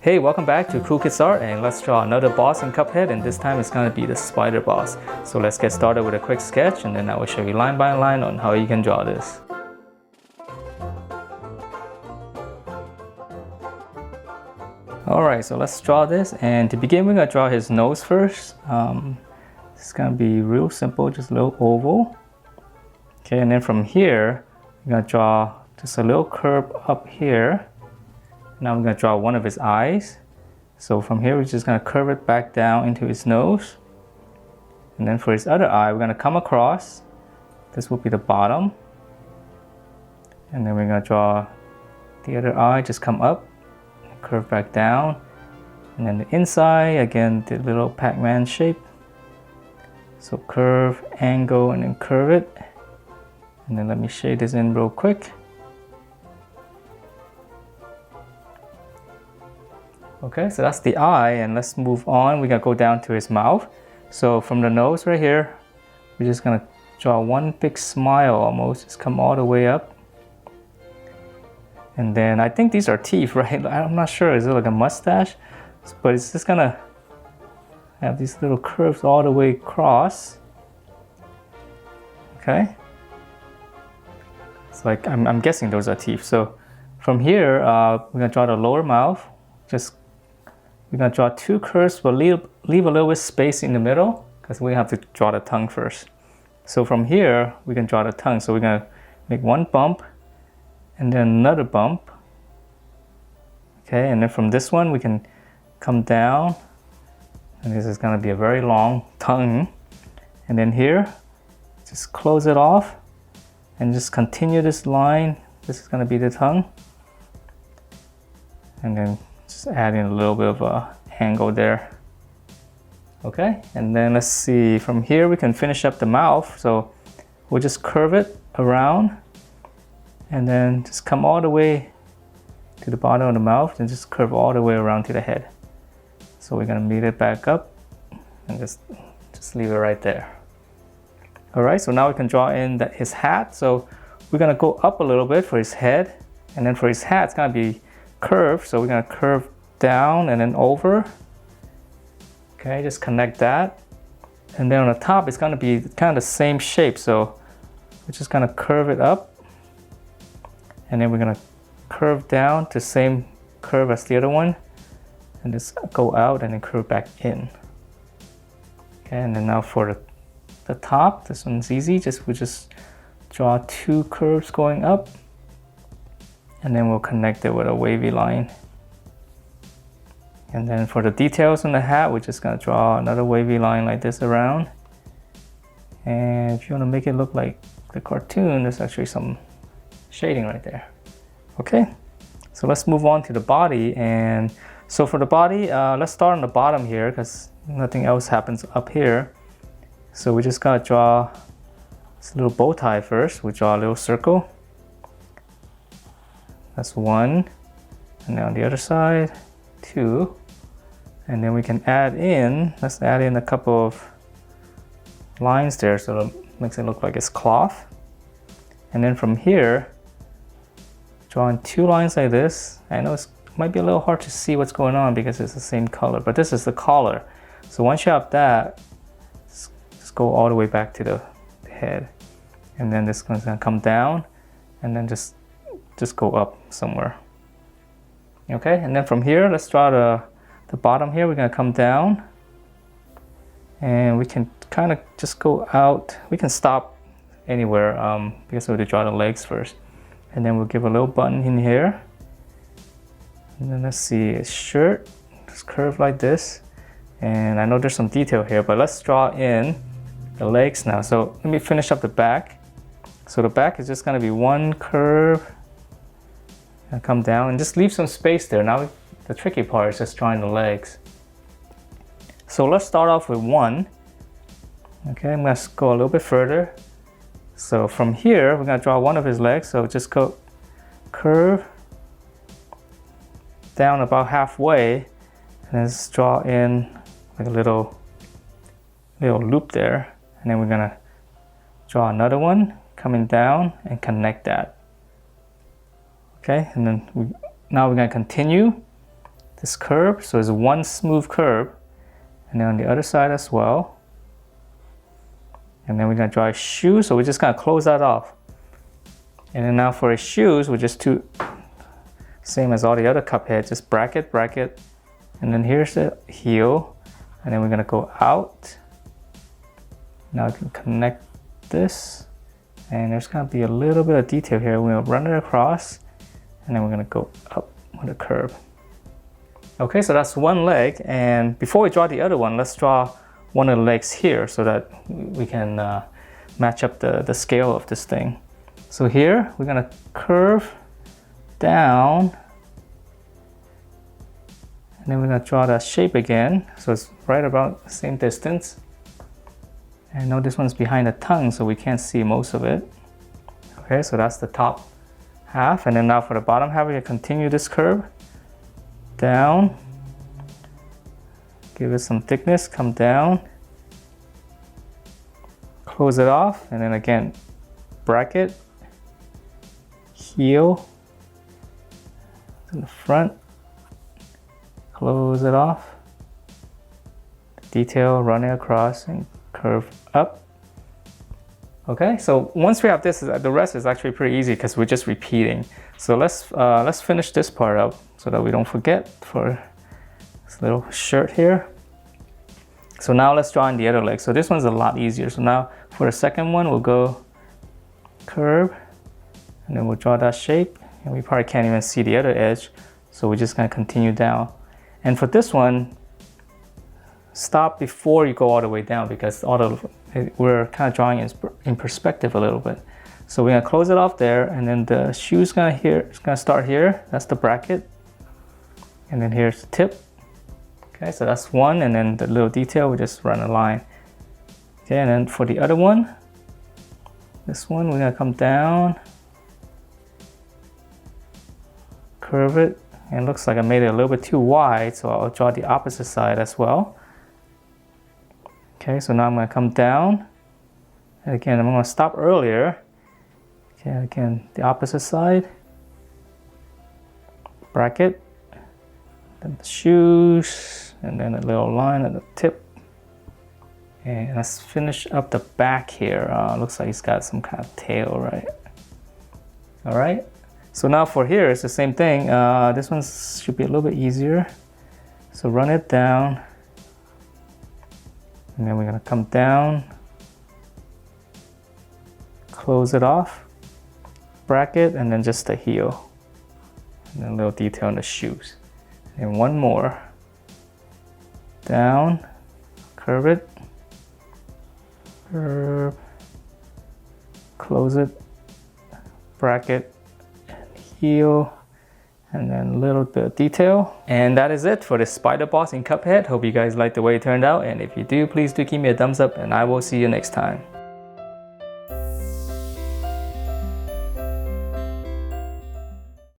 Hey, welcome back to Cool Kids Art, and let's draw another boss in Cuphead, and this time it's gonna be the spider boss. So let's get started with a quick sketch, and then I will show you line by line on how you can draw this. Alright, so let's draw this, and to begin we're gonna draw his nose first. It's gonna be real simple, just a little oval. Okay, and then from here, we're gonna draw just a little curve up here. Now I'm going to draw one of his eyes. So from here we're just going to curve it back down into his nose. And then for his other eye we're going to come across. This will be the bottom. And then we're going to draw the other eye, just come up, curve back down. And then the inside, again, the little Pac-Man shape. So curve, angle, and then curve it. And then let me shade this in real quick. Okay, so that's the eye, and let's move on. We're gonna go down to his mouth. So from the nose right here, we're just gonna draw one big smile almost, just come all the way up. And then I think these are teeth, right? I'm not sure, is it like a mustache? But it's just gonna have these little curves all the way across. Okay. It's like, I'm guessing those are teeth. So from here, we're gonna draw the lower mouth. We're going to draw two curves, but leave a little bit space in the middle because we have to draw the tongue first. So from here, we can draw the tongue. So we're going to make one bump and then another bump. Okay, and then from this one, we can come down. And this is going to be a very long tongue. And then here, just close it off and just continue this line. This is going to be the tongue. And then just add in a little bit of a angle there. Okay, and then let's see, from here we can finish up the mouth. So we'll just curve it around and then just come all the way to the bottom of the mouth and just curve all the way around to the head. So we're gonna meet it back up and just leave it right there. All right, so now we can draw in his hat. So we're gonna go up a little bit for his head, and then for his hat it's gonna be curve, so we're going to curve down and then over. Okay, just connect that, and then on the top it's going to be kind of the same shape, so we're just going to curve it up, and then we're going to curve down to the same curve as the other one, and just go out and then curve back in. Okay, and then now for the top, this one's easy. We just draw two curves going up, and then we'll connect it with a wavy line. And then for the details on the hat, we're just gonna draw another wavy line like this around. And if you wanna make it look like the cartoon, there's actually some shading right there. Okay, so let's move on to the body. And so for the body, let's start on the bottom here because nothing else happens up here. So we just gotta draw this little bow tie first. We draw a little circle. That's one, and then on the other side, two, and then we can let's add in a couple of lines there so it makes it look like it's cloth. And then from here, drawing two lines like this. I know it might be a little hard to see what's going on because it's the same color, but this is the collar. So once you have that, just go all the way back to the head, and then this one's gonna come down, and then just go up somewhere. Okay, and then from here, let's draw the bottom here. We're gonna come down, and we can kind of just go out. We can stop anywhere because we have to draw the legs first. And then we'll give a little button in here. And then let's see, his shirt, just curve like this. And I know there's some detail here, but let's draw in the legs now. So let me finish up the back. So the back is just gonna be one curve, and come down and just leave some space there. Now the tricky part is just drawing the legs. So let's start off with one. Okay, I'm gonna go a little bit further. So from here, we're gonna draw one of his legs. So just go curve down about halfway, and then just draw in like a little loop there. And then we're gonna draw another one coming down and connect that. Okay, and then now we're going to continue this curve, so it's one smooth curve, and then on the other side as well. And then we're gonna draw a shoe, so we're just gonna close that off. And then now for his shoes, we're just same as all the other Cuphead, just bracket, bracket, and then here's the heel, and then we're gonna go out. Now I can connect this, and there's gonna be a little bit of detail here. We're gonna run it across, and then we're gonna go up with a curve. Okay, so that's one leg, and before we draw the other one, let's draw one of the legs here so that we can match up the scale of this thing. So here, we're gonna curve down, and then we're gonna draw that shape again, so it's right about the same distance. And I know this one's behind the tongue, so we can't see most of it. Okay, so that's the top half, and then now for the bottom half, we're gonna continue this curve down, give it some thickness, come down, close it off, and then again, bracket, heel to the front, close it off, detail, run it across, and curve up. Okay, so once we have this, the rest is actually pretty easy because we're just repeating. So let's finish this part up so that we don't forget for this little shirt here. So now let's draw in the other leg. So this one's a lot easier. So now for the second one, we'll go curve, and then we'll draw that shape, and we probably can't even see the other edge, so we're just gonna continue down. And for this one, stop before you go all the way down, because we're kind of drawing in perspective a little bit. So we're gonna close it off there, and then the shoe's gonna start here. That's the bracket, and then here's the tip. Okay, so that's one, and then the little detail, we just run a line. Okay, and then for the other one, this one, we're gonna come down, curve it, and it looks like I made it a little bit too wide, so I'll draw the opposite side as well. Okay, so now I'm gonna come down, and again, I'm gonna stop earlier. Okay, again, the opposite side, bracket, then the shoes, and then a little line at the tip. And let's finish up the back here. Looks like he's got some kind of tail, right? All right, so now for here, it's the same thing. This one should be a little bit easier. So run it down, and then we're gonna come down, close it off, bracket, and then just the heel, and then a little detail on the shoes. And one more, down, curve it, curve, close it, bracket, heel, and then a little bit of detail. And that is it for the spider boss in Cuphead. Hope you guys liked the way it turned out, and if you do, please do give me a thumbs up, and I will see you next time.